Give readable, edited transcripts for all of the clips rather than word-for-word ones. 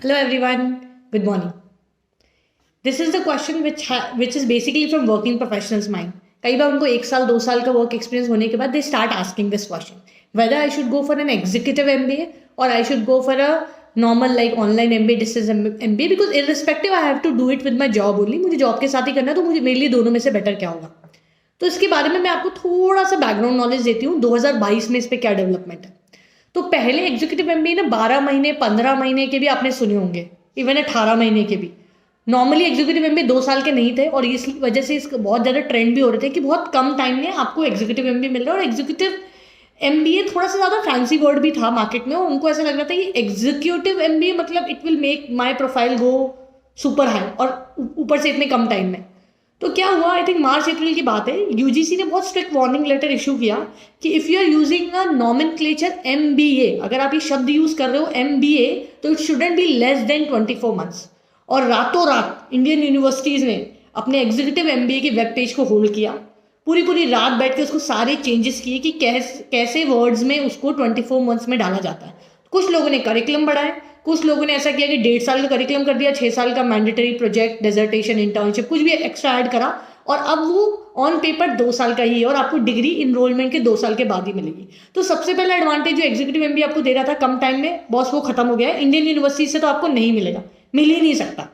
Hello everyone, good morning. This is the question which is basically from working professionals mind. कई बार उनको 1 साल 2 साल का वर्क एक्सपीरियंस होने के बाद they start asking this question whether I should go for an executive MBA or I should go for a normal like online MBA distance MBA because irrespective I have to do it with my job only. मुझे job के साथ ही करना है तो मुझे मेरे लिए दोनों में से बेटर क्या होगा. तो इसके बारे में मैं आपको थोड़ा सा बैकग्राउंड नॉलेज देती हूँ 2022 में इस पर क्या डेवलपमेंट है. तो पहले एग्जीक्यूटिव एमबीए ना 12 महीने 15 महीने के भी आपने सुने होंगे, इवन 18 महीने के भी. नॉर्मली एग्जीक्यूटिव एमबीए 2 साल के नहीं थे और इस वजह से इसका बहुत ज़्यादा ट्रेंड भी हो रहे थे कि बहुत कम टाइम में आपको एग्जीक्यूटिव एमबीए मिल रहा है. और एग्जीक्यूटिव एमबीए थोड़ा सा ज़्यादा फैंसी वर्ड भी था मार्केट में और उनको ऐसा लग रहा था कि एग्जीक्यूटिव एमबीए मतलब it will make my profile go super high और ऊपर से इतने कम टाइम में. तो क्या हुआ, आई थिंक मार्च अप्रैल की बात है, यूजीसी ने बहुत स्ट्रिक्ट वार्निंग लेटर इशू किया कि if you are using a nomenclature MBA, अगर आप ये शब्द यूज कर रहे हो एमबीए, तो it shouldn't be less than 24 months. और रातों रात इंडियन यूनिवर्सिटीज़ ने अपने एग्जीक्यूटिव एमबीए के वेब पेज को होल्ड किया. पूरी पूरी रात बैठ के उसको सारे चेंजेस किए कि कैसे वर्ड्स में उसको 24 मंथ्स में डाला जाता है. कुछ लोगों ने करिकुलम बढ़ाया, कुछ लोगों ने ऐसा किया कि 1.5 साल का करिकुलम कर दिया, 6 साल का मैंडेटरी प्रोजेक्ट डिजर्टेशन इंटर्नशिप कुछ भी एक्स्ट्रा ऐड करा और अब वो ऑन पेपर 2 साल का ही है और आपको डिग्री इनरोलमेंट के 2 साल के बाद ही मिलेगी. तो सबसे पहला एडवांटेज जो एग्जीक्यूटिव एमबीए आपको दे रहा था कम टाइम में, बॉस वो खत्म हो गया है. इंडियन यूनिवर्सिटी से तो आपको नहीं मिलेगा, मिल ही नहीं सकता.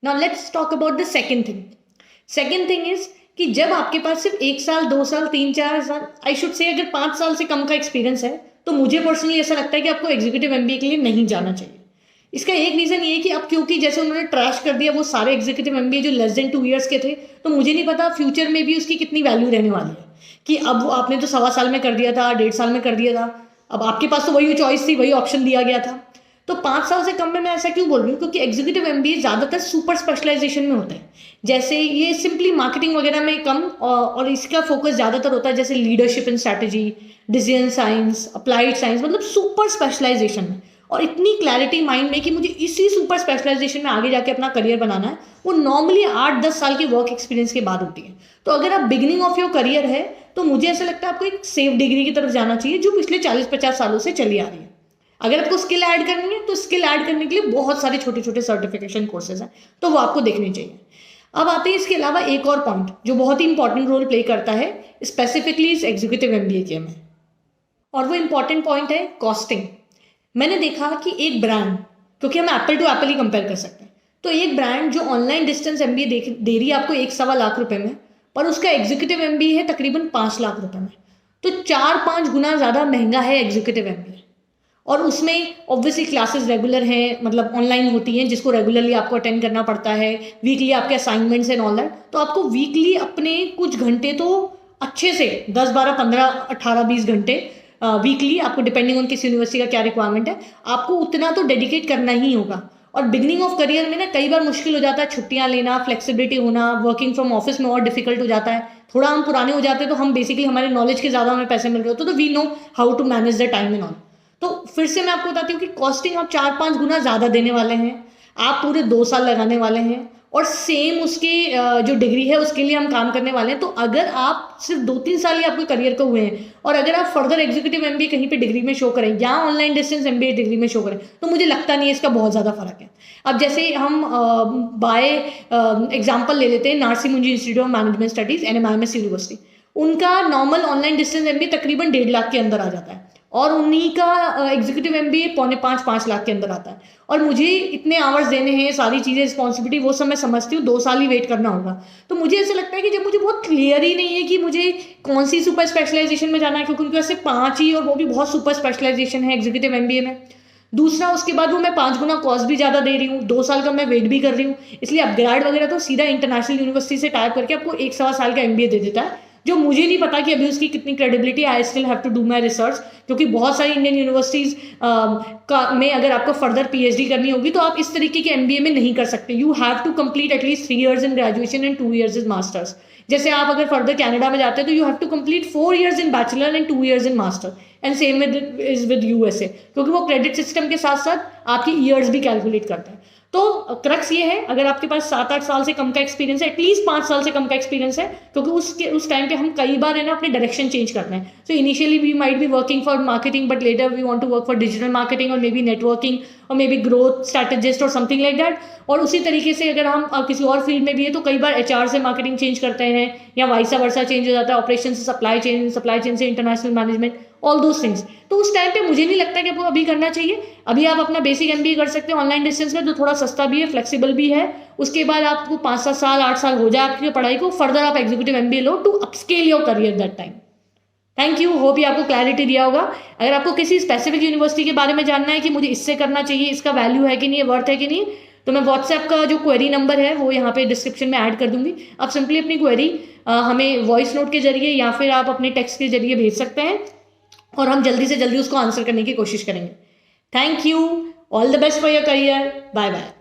Now let's talk about the second thing. Second thing is कि जब आपके पास सिर्फ 1 साल 2 साल 3 4 साल, आई शुड से अगर 5 साल से कम का एक्सपीरियंस है, तो मुझे पर्सनली ऐसा लगता है कि आपको एग्जीक्यूटिव एमबीए के लिए नहीं जाना चाहिए. इसका एक रीज़न ये है कि अब क्योंकि जैसे उन्होंने ट्रैश कर दिया वो सारे एग्जीक्यूटिव एमबीए जो लेस देन 2 ईयर्स के थे, तो मुझे नहीं पता फ्यूचर में भी उसकी कितनी वैल्यू रहने वाली है. कि अब वो आपने तो 1.25 साल में कर दिया था, 1.5 साल में कर दिया था, अब आपके पास तो वही चॉइस थी, वही ऑप्शन दिया गया था. तो 5 साल से कम में मैं ऐसा क्यों बोल रही हूँ, क्योंकि एग्जीक्यूटिव एमबीए ज़्यादातर सुपर स्पेशलाइजेशन में होता है. जैसे ये सिंपली मार्केटिंग वगैरह में कम और इसका फोकस ज़्यादातर होता है जैसे leadership in strategy, decision science, applied science, मतलब सुपर स्पेशलाइजेशन में. और इतनी क्लैरिटी माइंड में कि मुझे इसी सुपर स्पेशलाइजेशन में आगे जाके अपना करियर बनाना है, वो नॉर्मली 8-10 साल के वर्क एक्सपीरियंस के बाद होती है. तो अगर आप बिगिनिंग ऑफ योर करियर है तो मुझे ऐसा लगता है आपको एक सेफ डिग्री की तरफ जाना चाहिए जो पिछले 40-50 सालों से चली आ रही है. अगर आपको स्किल ऐड करनी है तो स्किल ऐड करने के लिए बहुत सारे छोटे छोटे सर्टिफिकेशन कोर्सेज हैं, तो वो आपको देखने चाहिए. अब आते हैं इसके अलावा एक और पॉइंट जो बहुत ही इंपॉर्टेंट रोल प्ले करता है स्पेसिफिकली इस एग्जीक्यूटिव एमबीए के में, और वो इंपॉर्टेंट पॉइंट है कॉस्टिंग. मैंने देखा कि एक ब्रांड, क्योंकि हम एप्पल टू एप्पल ही कंपेयर कर सकते हैं, तो एक ब्रांड जो ऑनलाइन डिस्टेंस एमबीए दे रही है आपको 1-1.25 लाख रुपए में, पर उसका एग्जीक्यूटिव एमबीए है तकरीबन 5 लाख रुपए में. तो 4-5 गुना ज़्यादा महंगा है एग्जीक्यूटिव एमबीए. और उसमें ऑब्वियसली क्लासेस रेगुलर हैं, मतलब ऑनलाइन होती हैं जिसको रेगुलरली आपको अटेंड करना पड़ता है, वीकली आपके असाइनमेंट्स एंड ऑल दैट. तो आपको वीकली अपने कुछ घंटे तो अच्छे से 10-12-15-18-20 घंटे वीकली, आपको डिपेंडिंग ऑन किस यूनिवर्सिटी का क्या रिक्वायरमेंट है, आपको उतना तो डेडिकेट करना ही होगा. और बिगनिंग ऑफ करियर में ना कई बार मुश्किल हो जाता है छुट्टियां लेना, फ्लेक्सिबिलिटी होना, वर्किंग फ्रॉम ऑफिस में और डिफिकल्ट हो जाता है. थोड़ा हम पुराने हो जाते हैं तो हम बेसिकली हमारे नॉलेज के ज़्यादा हमें पैसे मिल रहे होते हैं, तो we know how to manage the time and all. तो फिर से मैं आपको बताती हूँ कि कॉस्टिंग आप 4-5 गुना ज़्यादा देने वाले हैं, आप पूरे 2 साल लगाने वाले हैं और सेम उसकी जो डिग्री है उसके लिए हम काम करने वाले हैं. तो अगर आप सिर्फ 2-3 साल ही आपके करियर को हुए हैं और अगर आप फर्दर एग्जीक्यूटिव एमबीए कहीं पे डिग्री में शो करें या ऑनलाइन डिस्टेंस एमबीए डिग्री में शो करें, तो मुझे लगता नहीं है इसका बहुत ज़्यादा फर्क है. अब जैसे हम बाय एग्जाम्पल ले लेते हैं नारसी मुंजी institute of management studies NMIMS university, उनका नॉर्मल ऑनलाइन डिस्टेंस एमबीए तकरीबन 1.5 लाख के अंदर आ जाता है और उन्हीं का एग्जीक्यूटिव एमबीए 4.5-5 लाख के अंदर आता है. और मुझे इतने आवर्स देने हैं, सारी चीज़ें, रिस्पॉन्सिबिलिटी, वो सब मैं समझती हूँ, 2 साल ही वेट करना होगा. तो मुझे ऐसा लगता है कि जब मुझे बहुत क्लियर ही नहीं है कि मुझे कौन सी सुपर स्पेशलाइजेशन में जाना है, क्योंकि उनके पास सिर्फ 5 ही और वो भी बहुत सुपर स्पेशलाइजेशन है एग्जीक्यूटिव एमबीए में. दूसरा, उसके बाद वो मैं 5 गुना कॉस्ट भी ज़्यादा दे रही हूँ, 2 साल का मैं वेट भी कर रही हूँ, इसलिए अपग्रेड वगैरह तो सीधा इंटरनेशनल यूनिवर्सिटी से टाइप करके आपको 1-1.25 साल का एमबीए दे देता है, जो मुझे नहीं पता कि अभी उसकी कितनी credibility. I still have to do my research, क्योंकि बहुत सारी इंडियन यूनिवर्सिटीज़ में अगर आपको फर्दर पीएचडी करनी होगी तो आप इस तरीके के एमबीए में नहीं कर सकते. You have to complete at least 3 years in graduation and 2 years in masters. जैसे आप अगर फर्दर कनाडा में जाते हैं तो you have to complete 4 years in bachelor and 2 years in master. And same is with USA, क्योंकि वो क्रेडिट सिस्टम के साथ साथ आपकी ईयर्स भी कैलकुलेट करते हैं. तो क्रक्स ये है, अगर आपके पास 7-8 साल से कम का एक्सपीरियंस है, एटलीस्ट 5 साल से कम का एक्सपीरियंस है, क्योंकि उस टाइम पे हम कई बार है ना अपने डायरेक्शन चेंज करते हैं. So initially we might be working for marketing, but later we want to work for digital marketing और मे बी नेटवर्किंग और मे बी ग्रोथ स्ट्रैटेजिस्ट और समथिंग लाइक दैट. और उसी तरीके से अगर हम किसी और फील्ड में भी है तो कई बार HR से मार्केटिंग चेंज करते हैं, या वाइसा वर्सा चेंज हो जाता है, ऑपरेशन से सप्लाई चेन से international management, all those things. तो उस टाइम पे मुझे नहीं लगता कि आपको अभी करना चाहिए. अभी आप अपना बेसिक MBA कर सकते हैं ऑनलाइन डिस्टेंस में, जो थोड़ा सस्ता भी है, फ्लेक्सिबल भी है. उसके बाद आपको 5-7 साल 8 साल हो जाए आपकी पढ़ाई को, फर्दर आप एग्जीक्यूटिव MBA लो to upscale your career that time. Thank you, hope ये आपको क्लैरिटी दिया होगा. अगर आपको किसी स्पेसिफिक यूनिवर्सिटी के बारे में जानना है कि मुझे इससे करना चाहिए, इसका वैल्यू है कि नहीं, वर्थ है कि नहीं, तो मैं व्हाट्सएप का जो क्वेरी नंबर है वो यहाँ पे डिस्क्रिप्शन में ऐड कर दूंगी. आप सिंपली अपनी क्वेरी हमें वॉइस नोट के जरिए या फिर आप अपने टेक्स्ट के जरिए भेज सकते हैं और हम जल्दी से जल्दी उसको आंसर करने की कोशिश करेंगे. Thank you, all the best for your career, bye bye.